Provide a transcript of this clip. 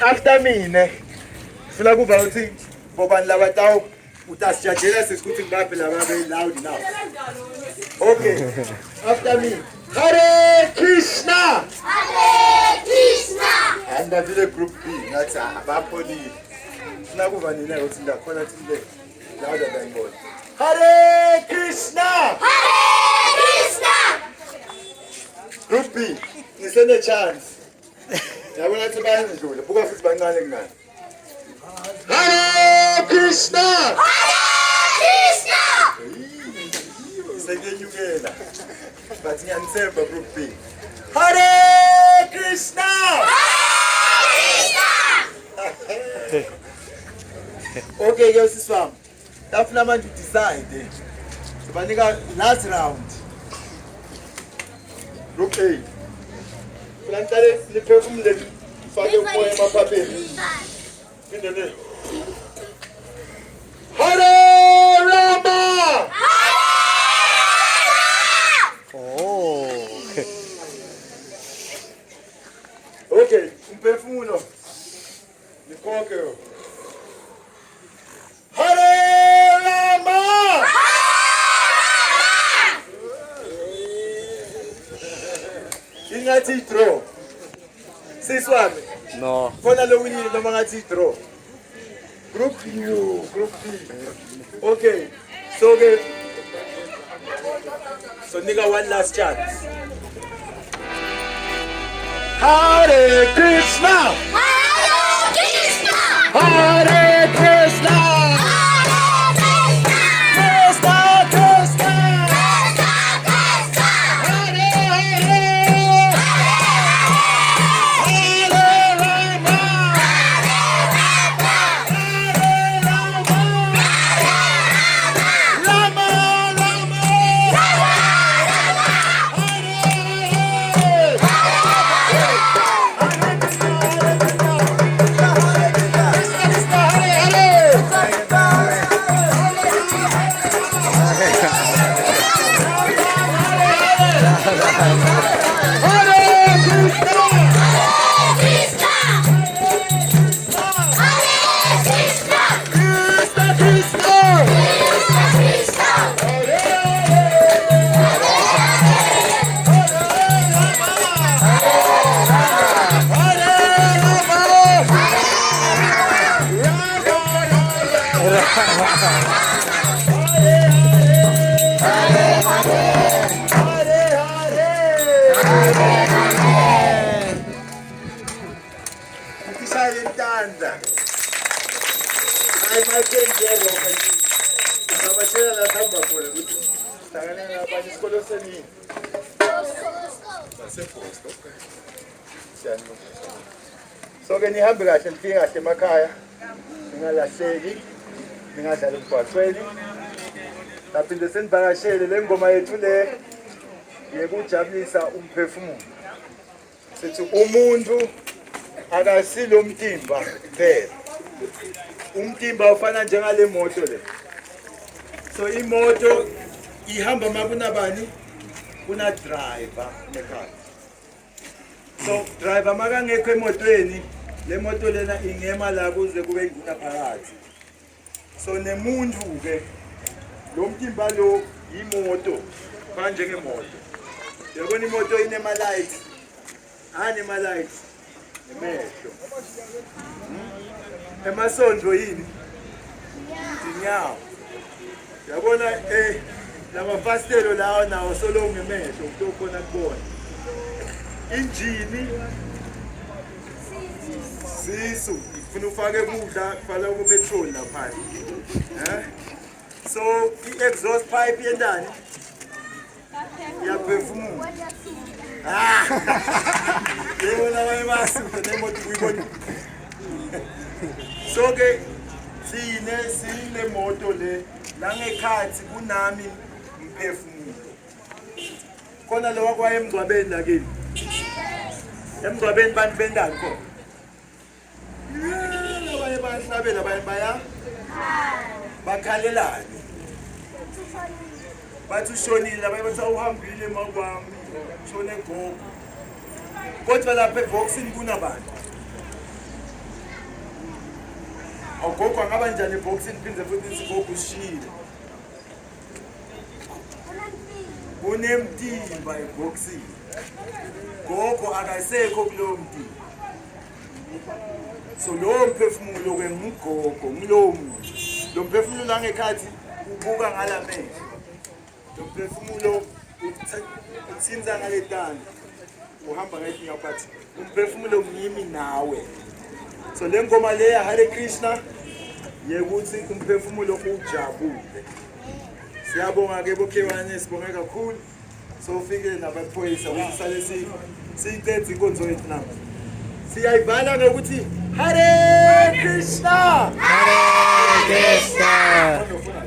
After me, ne? Funa kuba uthi bobani laba tawu utasijajela sesikuthi ngibaphe laba very loud now. Okay. After me. Hare Krishna. Hare Krishna. And I did a group B. That's a bapoli. Funa kuba nina uthi ndakhona thile louder than God. Hare Krishna. Hare Krishna. Group B. Nisene a chance. Yabona ukuthi bayandlula. Buka futhi bancane kunani. Hare Krishna! Hare Krishna! Sekenyukela. But ngiyaniseba Group B. Hare Krishna! Hare Krishna! Okay, guys, this one. Afuna manje decide. Sibanika last round. Group A. Plantale liphefumule fake umoya emaphapheni. Indele. Hare Rama! Oh. Okay, umphefumulo. Nikhokhe. Hare Rama! Ingathi draw. Siswami. No. Khona lo winile noma ngathi draw. Group U, Group B. Okay. So nigga, one last chance. Hare Krishna! Hare Krishna! Hare Krishna! Krishna Krishna! Hare Hare! Hare Rama! Rama Rama! Ay, Malkerns yebo manje. Ngabashela la hamba khona ukuthi hlangana nabanye isikolo senini. Sasebhosto. So ke nihambe kahle nifike kahle emakhaya. Ningalahleki. Ningadlala ubhaqweni. Saphinde senivakashele le ngoma yethu le yekujabulisa umphefumulo. Sithi umuntu akasilo umtimba kuphela. Umtimba ufana njengale moto le. So imoto ihamba makunabani? Kuna driver ekhaya. So driver makangekho emotweni, le moto lena ingema la kuze kube ingena phakathi. So nemuntu ke lo mtimba lo imoto kanje ngemoto. Yabona imoto inema lights. Anema lights. Emehlo. Emasondo yini? Dinyawo. Yabona lamafastelo lawo nawo solo ngemehlo ukukhona kubona. Injini sisu ufuna ufake ukudla kufanele ube petrol lapha. So i-exhaust pipe yendani yaphefumula. Yebona bayibasi nemoto kuyibona. So ke sine moto le la ngekhathi kunami umphefumulo. Khona lo wakwa emgcwabeni la kini. Emgcwabeni bantu bendani khona. Abanye bayahlabela abanye baya bakhalelani. Bathi ushonile abanye bathi uhambile makwami shone gogo. Kodwa lapha eBoxing kunabantu. Ogogo angaba njani eboxini phindze futhi isigogo usishile. Kunemtimba eboxini. Gogo akasekho kulowo mtimba. So lowo mphefumulo ke ngugogo ngulowo muntu. Lo mphefumulo langekhathi ubuka ngalamehlo. Lo mphefumulo utsinza ngale tanda. Uhamba ngathi ngaphathi. Umphefumulo ngimi nawe. So le ngoma leya Hare Krishna yekuthi umphefumulo ujabule. Siyabonga ke bokhewane sibonga kakhulu. So ufike nabaphoyisa ukuthi sale siyicede inkonzo yethu namhlanje. Siyayivala ngokuthi Hare Krishna. Hare Krishna.